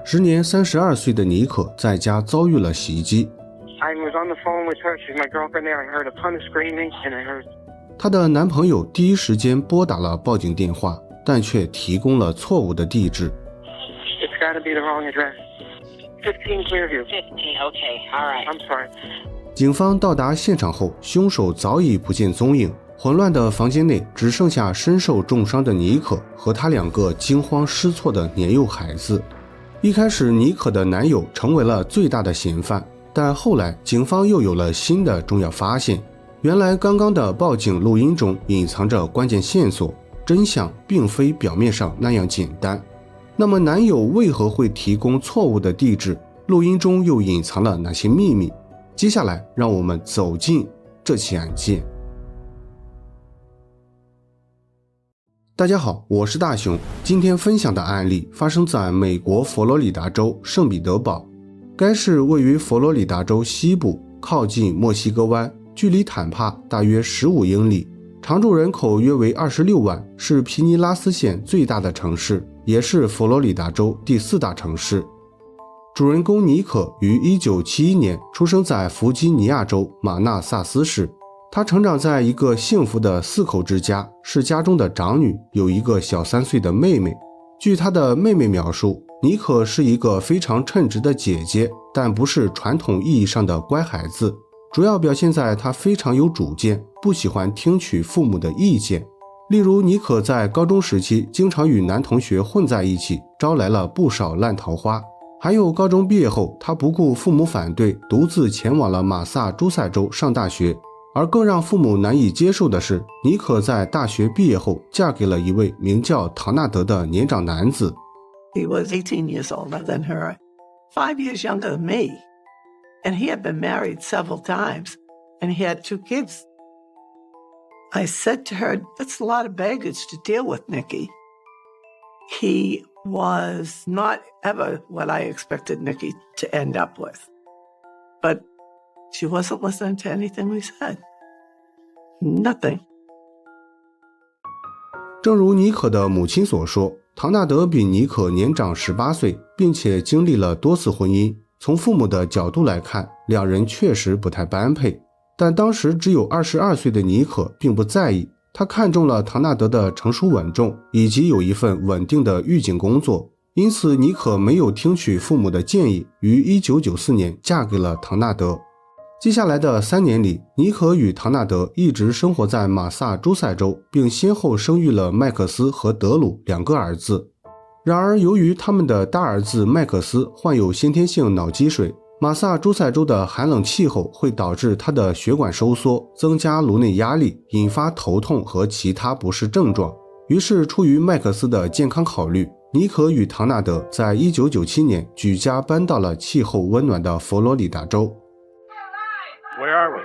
时年32岁的妮可在家遭遇了袭击。她的男朋友第一时间拨打了报警电话，但却提供了错误的地址。警方到达现场后，凶手早已不见踪影。混乱的房间内只剩下身受重伤的妮可和她2个惊慌失措的年幼孩子。一开始，妮可的男友成为了最大的嫌犯，但后来警方又有了新的重要发现。原来刚刚的报警录音中隐藏着关键线索，真相并非表面上那样简单。那么男友为何会提供错误的地址？录音中又隐藏了哪些秘密？接下来让我们走进这起案件。大家好，我是大熊。今天分享的案例发生在美国佛罗里达州圣彼得堡。该市位于佛罗里达州西部，靠近墨西哥湾，距离坦帕大约15英里，常住人口约为26万，是皮尼拉斯县最大的城市，也是佛罗里达州第4大城市。主人公妮可于1971年出生在弗吉尼亚州马纳萨斯市。她成长在一个幸福的4口之家，是家中的长女，有一个小3岁的妹妹。据她的妹妹描述，妮可是一个非常称职的姐姐，但不是传统意义上的乖孩子，主要表现在她非常有主见，不喜欢听取父母的意见。例如，妮可在高中时期经常与男同学混在一起，招来了不少烂桃花。还有高中毕业后，她不顾父母反对，独自前往了马萨诸塞州上大学。而更让父母难以接受的是，妮可在大学毕业后嫁给了一位名叫唐纳德的年长男子。 He was 18 years older than her, 5 years younger than me, and he had been married several times, and he had 2 kids. I said to her, that's a lot of baggage to deal with, Nikki. He was not ever what I expected Nikki to end up with, but she wasn't listening to anything we said. Nothing. 正如妮可的母亲所说，唐纳德比妮可年长18岁，并且经历了多次婚姻。从父母的角度来看，2人确实不太般配。但当时只有22岁的妮可并不在意，她看中了唐纳德的成熟稳重，以及有一份稳定的狱警工作。因此妮可没有听取父母的建议，于1994年嫁给了唐纳德。接下来的3年里，妮可与唐纳德一直生活在马萨诸塞州，并先后生育了麦克斯和德鲁2个儿子。然而，由于他们的大儿子麦克斯患有先天性脑积水，马萨诸塞州的寒冷气候会导致他的血管收缩，增加颅内压力，引发头痛和其他不适症状。于是，出于麦克斯的健康考虑，妮可与唐纳德在1997年举家搬到了气候温暖的佛罗里达州。Where are we?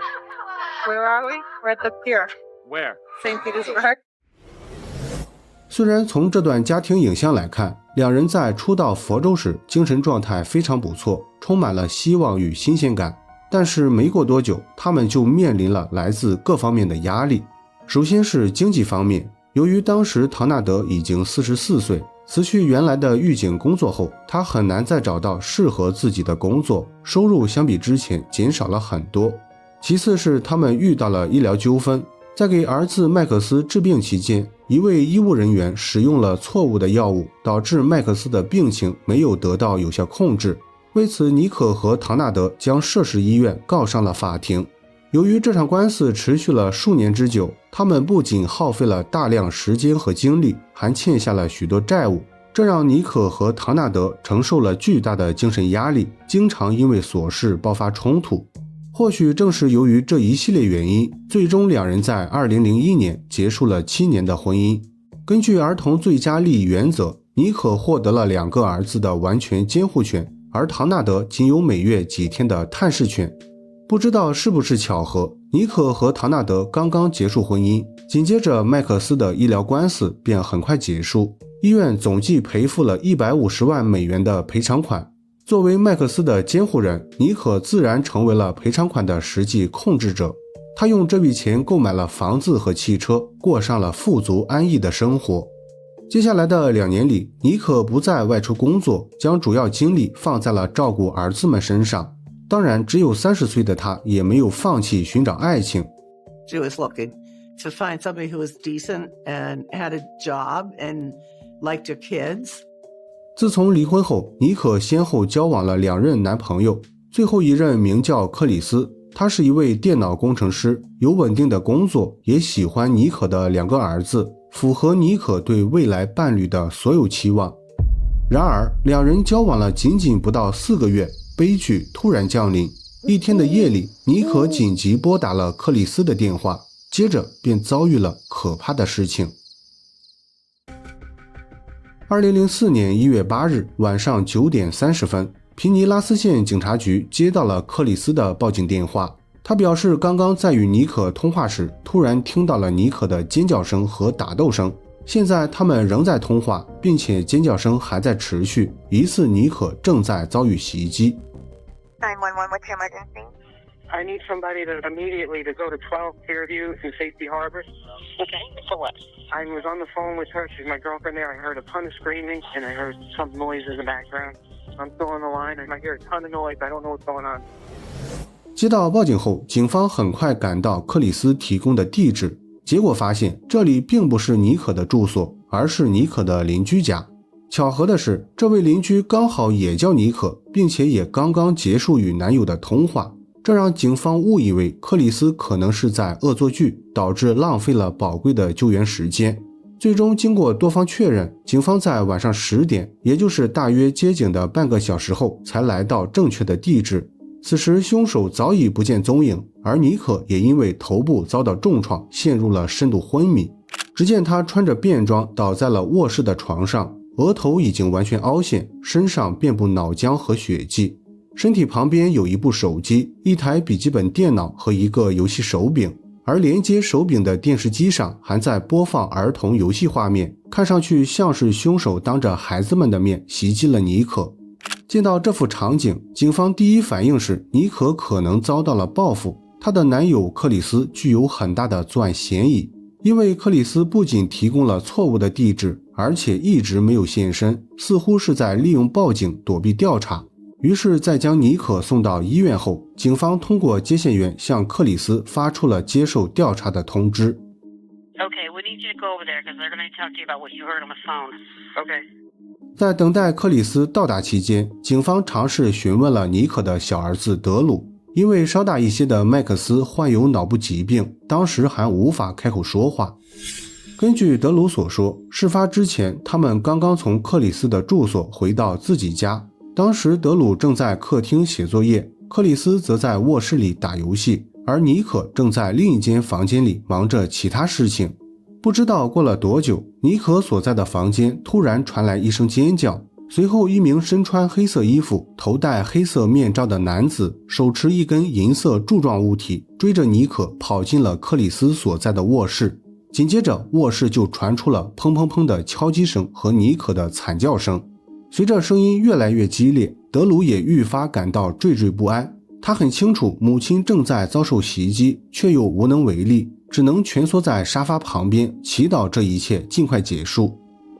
Where are we? We're at the pier. Where? St. Petersburg. 虽然从这段家庭影像来看，2人在初到佛州时精神状态非常不错，充满了希望与新鲜感，但是没过多久，他们就面临了来自各方面的压力。首先是经济方面，由于当时唐纳德已经44岁，辞去原来的狱警工作后，他很难再找到适合自己的工作，收入相比之前减少了很多。其次是他们遇到了医疗纠纷，在给儿子麦克斯治病期间，一位医务人员使用了错误的药物，导致麦克斯的病情没有得到有效控制。为此，妮可和唐纳德将涉事医院告上了法庭。由于这场官司持续了数年之久，他们不仅耗费了大量时间和精力，还欠下了许多债务，这让妮可和唐纳德承受了巨大的精神压力，经常因为琐事爆发冲突。或许正是由于这一系列原因，最终2人在2001年结束了7年的婚姻。根据儿童最佳利益原则，妮可获得了2个儿子的完全监护权，而唐纳德仅有每月几天的探视权。不知道是不是巧合，妮可和唐纳德刚刚结束婚姻，紧接着麦克斯的医疗官司便很快结束，医院总计赔付了150万美元的赔偿款。作为麦克斯的监护人，妮可自然成为了赔偿款的实际控制者。他用这笔钱购买了房子和汽车，过上了富足安逸的生活。接下来的2年里，妮可不再外出工作，将主要精力放在了照顾儿子们身上。当然，只有30岁的她也没有放弃寻找爱情。She was looking to find somebody who was decent and had a job and liked her kids. 自从离婚后，妮可先后交往了2任男朋友，最后一任名叫克里斯，他是一位电脑工程师，有稳定的工作，也喜欢妮可的2个儿子，符合妮可对未来伴侣的所有期望。然而2人交往了仅仅不到4个月，悲剧突然降临。一天的夜里，妮可紧急拨打了克里斯的电话，接着便遭遇了可怕的事情。2004年1月8日晚上9点30分，皮尼拉斯县警察局接到了克里斯的报警电话。他表示，刚刚在与妮可通话时，突然听到了妮可的尖叫声和打斗声。现在他们仍在通话，并且尖叫声还在持续，疑似妮可正在遭遇袭击。911, what's your emergency? I need somebody to immediately to go to 12 Fairview in Safety Harbor. Okay, for what? I was on the phone with her. She's my girlfriend there. I heard a ton of screaming, and I heard some noise in the background. I'm still on the line, and I hear a ton of noise. I don't know what's going on. 接到报警后，警方很快赶到克里斯提供的地址，结果发现这里并不是妮可的住所，而是妮可的邻居家。巧合的是，这位邻居刚好也叫妮可，并且也刚刚结束与男友的通话，这让警方误以为克里斯可能是在恶作剧，导致浪费了宝贵的救援时间。最终经过多方确认，警方在晚上10点，也就是大约接警的半个小时后，才来到正确的地址。此时凶手早已不见踪影，而妮可也因为头部遭到重创，陷入了深度昏迷。只见她穿着便装倒在了卧室的床上，额头已经完全凹陷，身上遍布脑浆和血迹，身体旁边有一部手机、一台笔记本电脑和一个游戏手柄，而连接手柄的电视机上还在播放儿童游戏画面，看上去像是凶手当着孩子们的面袭击了妮可。见到这幅场景，警方第一反应是妮可可能遭到了报复，她的男友克里斯具有很大的作案嫌疑，因为克里斯不仅提供了错误的地址，而且一直没有现身，似乎是在利用报警躲避调查。于是在将妮可送到医院后，警方通过接线员向克里斯发出了接受调查的通知。 Okay, we need you to go over there because they're going to talk to you about what you heard on the phone. Okay. 在等待克里斯到达期间，警方尝试询问了妮可的小儿子德鲁，因为稍大一些的麦克斯患有脑部疾病，当时还无法开口说话。根据德鲁所说，事发之前他们刚刚从克里斯的住所回到自己家，当时德鲁正在客厅写作业，克里斯则在卧室里打游戏，而妮可正在另一间房间里忙着其他事情。不知道过了多久，妮可所在的房间突然传来一声尖叫，随后一名身穿黑色衣服、头戴黑色面罩的男子手持一根银色柱状物体，追着妮可跑进了克里斯所在的卧室。紧接着卧室就传出了砰砰砰的敲击声和妮可的惨叫声。随着声音越来越激烈，德鲁也愈发感到惴惴不安。他很清楚母亲正在遭受袭击，却又无能为力，只能蜷缩在沙发旁边，祈祷这一切尽快结束。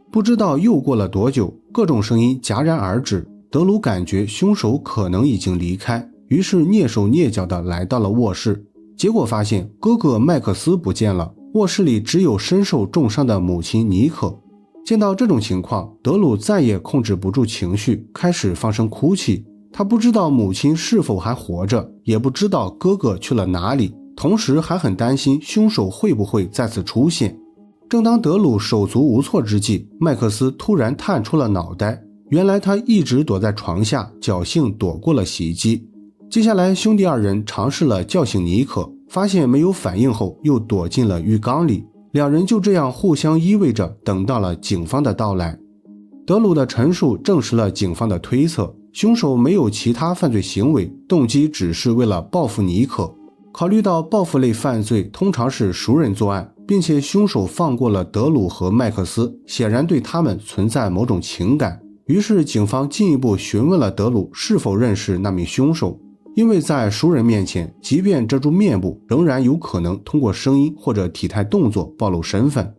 不知道又过了多久，各种声音戛然而止，德鲁感觉凶手可能已经离开，于是蹑手蹑脚地来到了卧室，结果发现哥哥麦克斯不见了，卧室里只有身受重伤的母亲妮可。见到这种情况，德鲁再也控制不住情绪，开始放声哭泣。他不知道母亲是否还活着，也不知道哥哥去了哪里，同时还很担心凶手会不会再次出现。正当德鲁手足无措之际，麦克斯突然探出了脑袋，原来他一直躲在床下，侥幸躲过了袭击。接下来兄弟二人尝试了叫醒妮可，发现没有反应后又躲进了浴缸里，两人就这样互相依偎着等到了警方的到来。德鲁的陈述证实了警方的推测，凶手没有其他犯罪行为，动机只是为了报复妮可。考虑到报复类犯罪通常是熟人作案，并且凶手放过了德鲁和麦克斯，显然对他们存在某种情感。于是警方进一步询问了德鲁是否认识那名凶手，因为在熟人面前，即便遮住面部，仍然有可能通过声音或者体态动作暴露身份。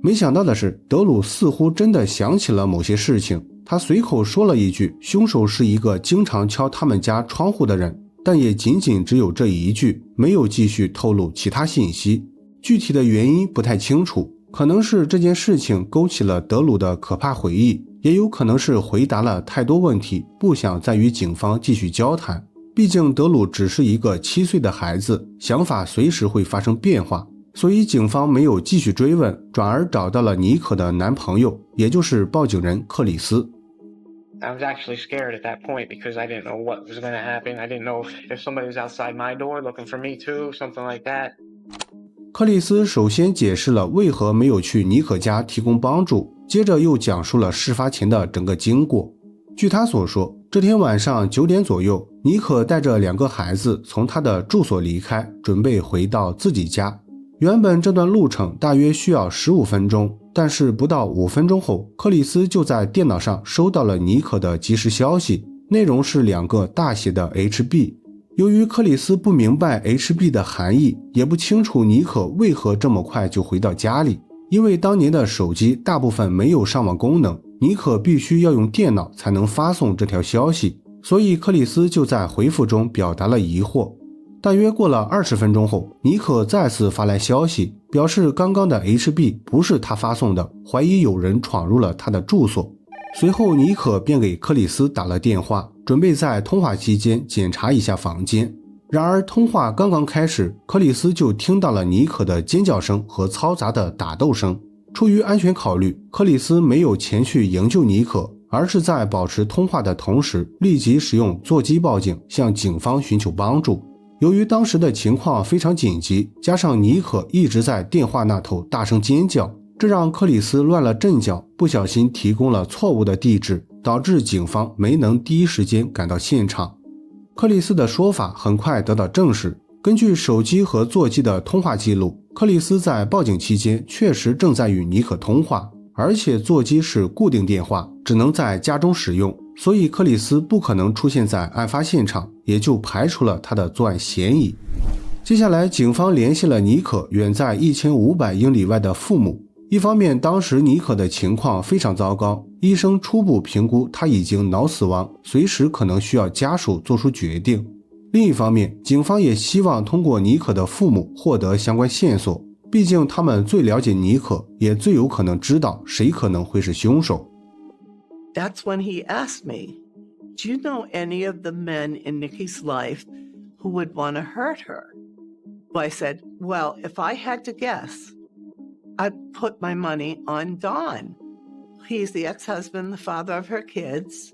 没想到的是，德鲁似乎真的想起了某些事情，他随口说了一句凶手是一个经常敲他们家窗户的人，但也仅仅只有这一句，没有继续透露其他信息。具体的原因不太清楚，可能是这件事情勾起了德鲁的可怕回忆，也有可能是回答了太多问题，不想再与警方继续交谈。毕竟德鲁只是一个7岁的孩子，想法随时会发生变化，所以警方没有继续追问，转而找到了妮可的男朋友，也就是报警人克里斯。I was actually scared at that point because I didn't know what was going to happen. I didn't know if somebody was outside my door looking for me too, something like that. 克里斯首先解释了为何没有去妮可家提供帮助，接着又讲述了事发前的整个经过。据他所说，这天晚上9点左右，妮可带着2个孩子从他的住所离开，准备回到自己家。原本这段路程大约需要15分钟，但是不到5分钟后，克里斯就在电脑上收到了妮可的即时消息，内容是2个大写的 HB。 由于克里斯不明白 HB 的含义，也不清楚妮可为何这么快就回到家里，因为当年的手机大部分没有上网功能，妮可必须要用电脑才能发送这条消息，所以克里斯就在回复中表达了疑惑。大约过了20分钟后，妮可再次发来消息，表示刚刚的 HB 不是他发送的，怀疑有人闯入了他的住所。随后妮可便给克里斯打了电话，准备在通话期间检查一下房间。然而通话刚刚开始，克里斯就听到了妮可的尖叫声和嘈杂的打斗声。出于安全考虑，克里斯没有前去营救妮可，而是在保持通话的同时立即使用座机报警，向警方寻求帮助。由于当时的情况非常紧急，加上妮可一直在电话那头大声尖叫，这让克里斯乱了阵脚，不小心提供了错误的地址，导致警方没能第一时间赶到现场。克里斯的说法很快得到证实，根据手机和座机的通话记录，克里斯在报警期间确实正在与妮可通话，而且座机是固定电话，只能在家中使用，所以克里斯不可能出现在案发现场，也就排除了他的作案嫌疑。接下来警方联系了妮可远在1500英里外的父母，一方面当时妮可的情况非常糟糕，医生初步评估她已经脑死亡，随时可能需要家属做出决定。另一方面，警方也希望通过妮可的父母获得相关线索，毕竟他们最了解妮可，也最有可能知道谁可能会是凶手。That's when he asked me, do you know any of the men in Nikki's life who would want to hurt her? I said, well, if I had to guess, I'd put my money on Don. He's the ex-husband, the father of her kids.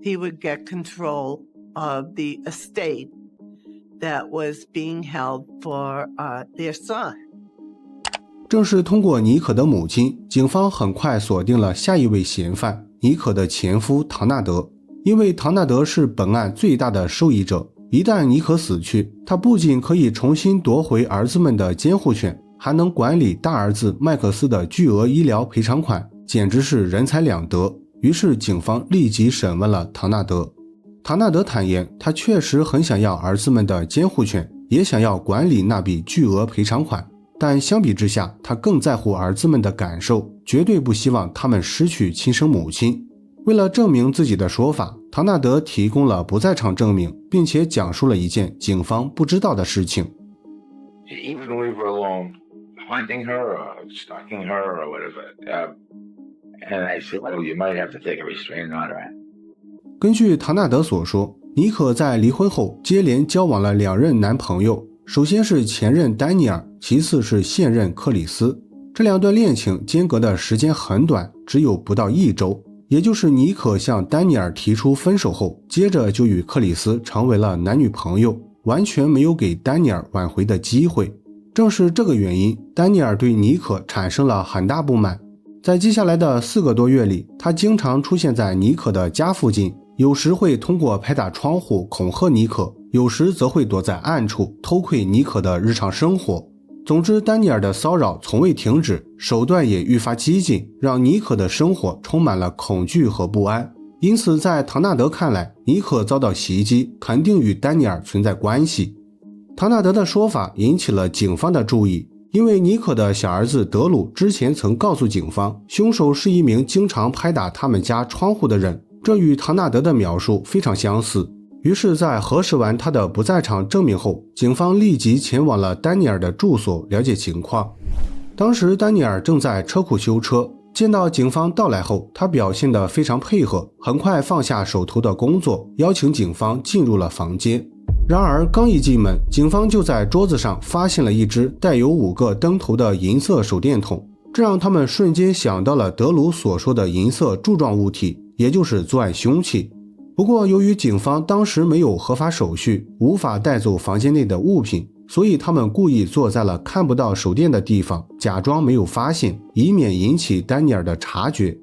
He would get control of the estate that was being held for their son. 正是通过妮可的母亲，警方很快锁定了下一位嫌犯，妮可的前夫唐纳德。因为唐纳德是本案最大的受益者，一旦妮可死去，他不仅可以重新夺回儿子们的监护权，还能管理大儿子麦克斯的巨额医疗赔偿款，简直是人财两得。于是警方立即审问了唐纳德。唐纳德坦言，他确实很想要儿子们的监护权，也想要管理那笔巨额赔偿款，但相比之下，他更在乎儿子们的感受，绝对不希望他们失去亲生母亲。为了证明自己的说法，唐纳德提供了不在场证明，并且讲述了一件警方不知道的事情。 Even leave her alone, hunting her or stalking her or whatever. And I said, well, you might have to take a restraining order. 根据唐纳德所说，妮可在离婚后接连交往了2任男朋友，首先是前任丹尼尔，其次是现任克里斯。这2段恋情间隔的时间很短，只有不到1周，也就是妮可向丹尼尔提出分手后，接着就与克里斯成为了男女朋友，完全没有给丹尼尔挽回的机会。正是这个原因，丹尼尔对妮可产生了很大不满。在接下来的4个多月里，他经常出现在妮可的家附近，有时会通过拍打窗户恐吓妮可，有时则会躲在暗处偷窥妮可的日常生活。总之，丹尼尔的骚扰从未停止，手段也愈发激进，让妮可的生活充满了恐惧和不安。因此在唐纳德看来，妮可遭到袭击肯定与丹尼尔存在关系。唐纳德的说法引起了警方的注意，因为妮可的小儿子德鲁之前曾告诉警方，凶手是一名经常拍打他们家窗户的人，这与唐纳德的描述非常相似。于是在核实完他的不在场证明后，警方立即前往了丹尼尔的住所了解情况。当时丹尼尔正在车库修车，见到警方到来后，他表现得非常配合，很快放下手头的工作，邀请警方进入了房间。然而刚一进门，警方就在桌子上发现了一只带有5个灯头的银色手电筒，这让他们瞬间想到了德鲁所说的银色柱状物体，也就是作案凶器。不过由于警方当时没有合法手续，无法带走房间内的物品，所以他们故意坐在了看不到手电的地方，假装没有发现，以免引起丹尼尔的察觉。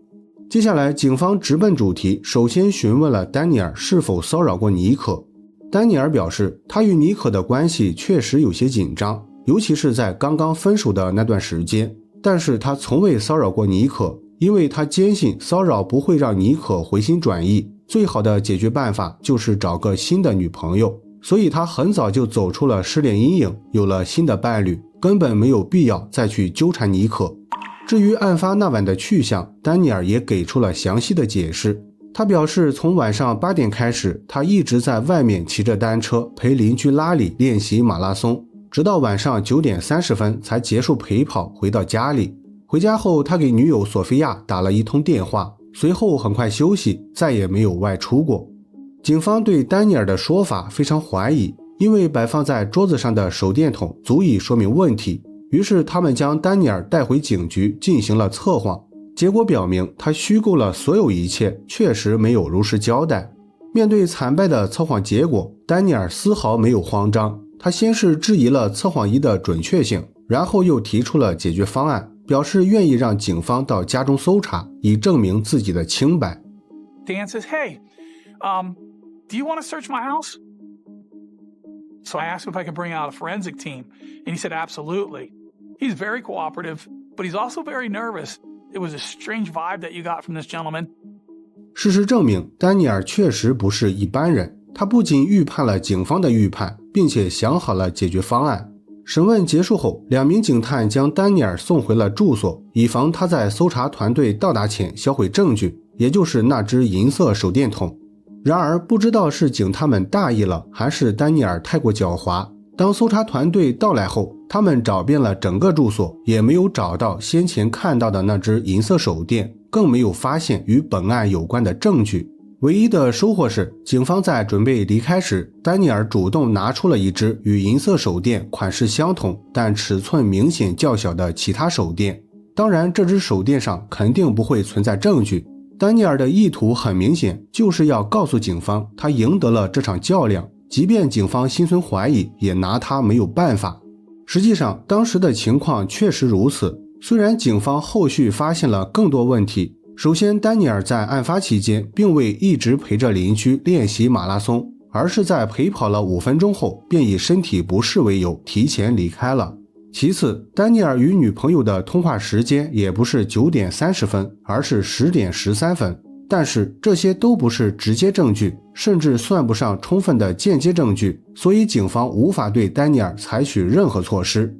接下来警方直奔主题，首先询问了丹尼尔是否骚扰过妮可。丹尼尔表示，他与妮可的关系确实有些紧张，尤其是在刚刚分手的那段时间，但是他从未骚扰过妮可，因为他坚信骚扰不会让妮可回心转意，最好的解决办法就是找个新的女朋友，所以他很早就走出了失恋阴影，有了新的伴侣，根本没有必要再去纠缠妮可。至于案发那晚的去向，丹尼尔也给出了详细的解释。他表示，从晚上8点开始，他一直在外面骑着单车陪邻居拉里练习马拉松，直到晚上9点30分才结束陪跑回到家里。回家后，他给女友索菲亚打了一通电话，随后很快休息，再也没有外出过。警方对丹尼尔的说法非常怀疑，因为摆放在桌子上的手电筒足以说明问题，于是他们将丹尼尔带回警局进行了测谎。结果表明，他虚构了所有一切，确实没有如实交代。面对惨败的测谎结果，丹尼尔丝毫没有慌张，他先是质疑了测谎仪的准确性，然后又提出了解决方案，表示愿意让警方到家中搜查，以证明自己的清白。 Dan says, hey, do you want to search my house? So I asked him if I could bring out a forensic team, and he said absolutely. He's very cooperative, but he's also very nervous.It was a strange vibe that you got from this gentleman. 事实证明，丹尼尔确实不是一般人，他不仅预判了警方的预判，并且想好了解决方案。审问结束后，2名警探将丹尼尔送回了住所，以防他在搜查团队到达前销毁证据，也就是那只银色手电筒。然而不知道是警探们大意了，还是丹尼尔太过狡猾，当搜查团队到来后，他们找遍了整个住所，也没有找到先前看到的那只银色手电，更没有发现与本案有关的证据。唯一的收获是，警方在准备离开时，丹尼尔主动拿出了一只与银色手电款式相同，但尺寸明显较小的其他手电。当然，这只手电上肯定不会存在证据。丹尼尔的意图很明显，就是要告诉警方，他赢得了这场较量，即便警方心存怀疑，也拿他没有办法。实际上，当时的情况确实如此。虽然警方后续发现了更多问题，首先，丹尼尔在案发期间并未一直陪着邻居练习马拉松，而是在陪跑了5分钟后，便以身体不适为由提前离开了。其次，丹尼尔与女朋友的通话时间也不是9点30分，而是10点13分。但是这些都不是直接证据，甚至算不上充分的间接证据，所以警方无法对丹尼尔采取任何措施。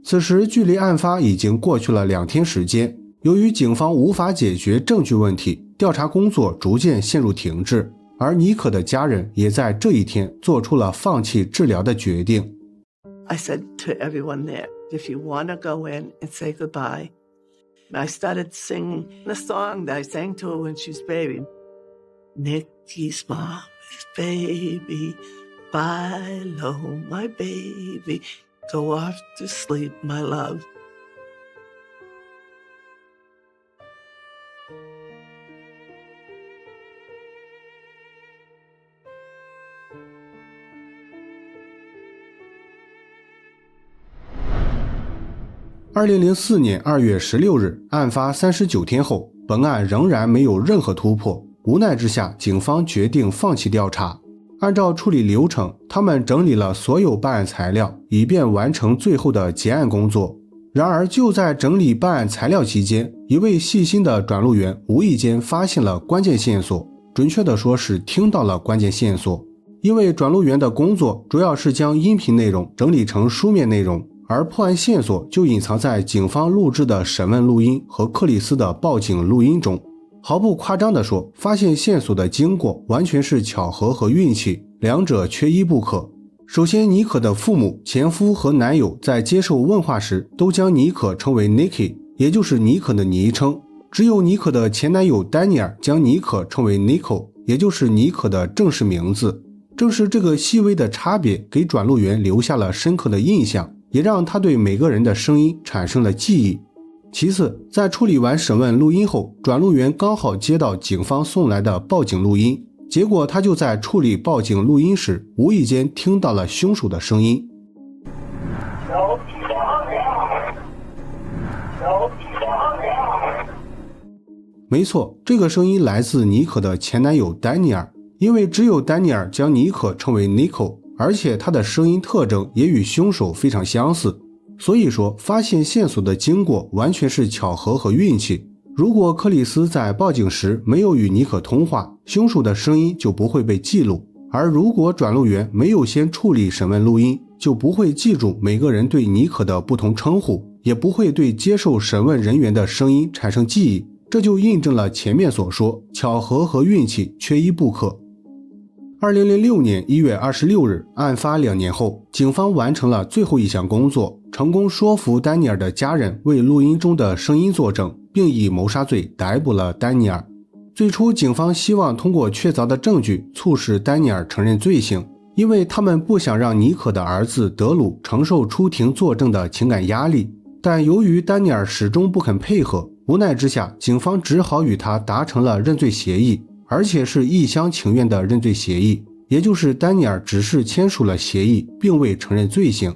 此时距离案发已经过去了2天时间，由于警方无法解决证据问题，调查工作逐渐陷入停滞，而妮可的家人也在这一天做出了放弃治疗的决定。 I said to everyone there, if you want to go in and say goodbye, I started singing the song that I sang to her when she was baby. Nikki's mom's baby, bye low, my baby, go off to sleep, my love. 2004年2月16日，案发39天后，本案仍然没有任何突破。无奈之下，警方决定放弃调查。按照处理流程，他们整理了所有办案材料，以便完成最后的结案工作。然而，就在整理办案材料期间，一位细心的转录员无意间发现了关键线索，准确地说是听到了关键线索。因为转录员的工作主要是将音频内容整理成书面内容，而破案线索就隐藏在警方录制的审问录音和克里斯的报警录音中。毫不夸张地说，发现线索的经过完全是巧合和运气，两者缺一不可。首先，妮可的父母、前夫和男友在接受问话时都将妮可称为 Nikki， 也就是妮可的昵称。只有妮可的前男友丹尼尔将妮可称为 Nico， 也就是妮可的正式名字。正是这个细微的差别给转录员留下了深刻的印象，也让他对每个人的声音产生了记忆。其次，在处理完审问录音后，转录员刚好接到警方送来的报警录音，结果他就在处理报警录音时无意间听到了凶手的声音。没错，这个声音来自妮可的前男友丹尼尔，因为只有丹尼尔将妮可称为 Nico， 而且他的声音特征也与凶手非常相似。所以说，发现线索的经过完全是巧合和运气。如果克里斯在报警时没有与妮可通话，凶手的声音就不会被记录，而如果转录员没有先处理审问录音，就不会记住每个人对妮可的不同称呼，也不会对接受审问人员的声音产生记忆。这就印证了前面所说，巧合和运气缺一不可。2006年1月26日，案发2年后，警方完成了最后一项工作，成功说服丹尼尔的家人为录音中的声音作证，并以谋杀罪逮捕了丹尼尔。最初，警方希望通过确凿的证据促使丹尼尔承认罪行，因为他们不想让妮可的儿子德鲁承受出庭作证的情感压力。但由于丹尼尔始终不肯配合，无奈之下，警方只好与他达成了认罪协议，而且是一厢情愿的认罪协议，也就是丹尼尔只是签署了协议，并未承认罪行。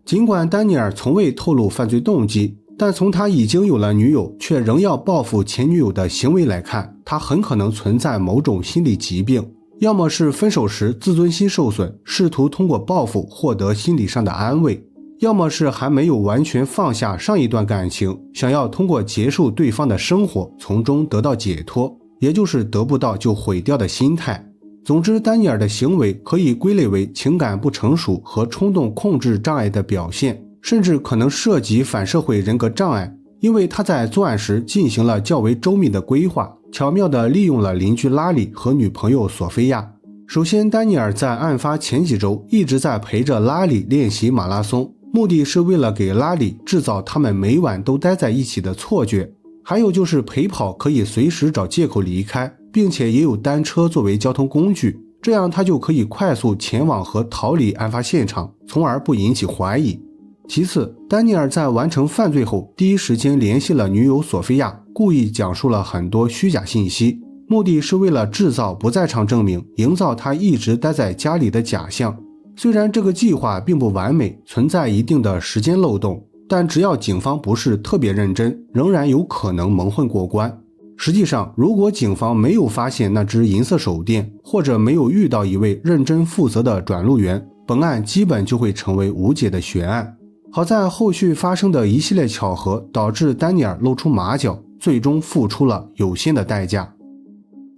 尽管丹尼尔从未透露犯罪动机，但从他已经有了女友却仍要报复前女友的行为来看，他很可能存在某种心理疾病，要么是分手时自尊心受损，试图通过报复获得心理上的安慰，要么是还没有完全放下上一段感情，想要通过结束对方的生活从中得到解脱，也就是得不到就毁掉的心态。总之，丹尼尔的行为可以归类为情感不成熟和冲动控制障碍的表现，甚至可能涉及反社会人格障碍，因为他在作案时进行了较为周密的规划，巧妙地利用了邻居拉里和女朋友索菲亚。首先，丹尼尔在案发前几周一直在陪着拉里练习马拉松，目的是为了给拉里制造他们每晚都待在一起的错觉，还有就是陪跑可以随时找借口离开，并且也有单车作为交通工具，这样他就可以快速前往和逃离案发现场，从而不引起怀疑。其次，丹尼尔在完成犯罪后第一时间联系了女友索菲亚，故意讲述了很多虚假信息，目的是为了制造不在场证明，营造他一直待在家里的假象。虽然这个计划并不完美，存在一定的时间漏洞，但只要警方不是特别认真，仍然有可能蒙混过关。实际上，如果警方没有发现那只银色手电，或者没有遇到一位认真负责的转录员，本案基本就会成为无解的悬案。好在后续发生的一系列巧合导致丹尼尔露出马脚，最终付出了有限的代价。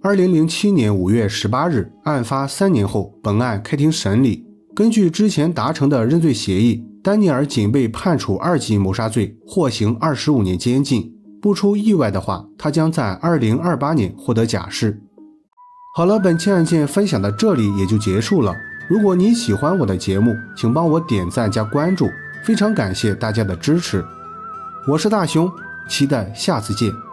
2007年5月18日，案发3年后，本案开庭审理。根据之前达成的认罪协议，丹尼尔仅被判处2级谋杀罪，获刑25年监禁。不出意外的话，他将在2028年获得假释。好了，本期案件分享到这里也就结束了。如果你喜欢我的节目，请帮我点赞加关注，非常感谢大家的支持。我是大熊，期待下次见。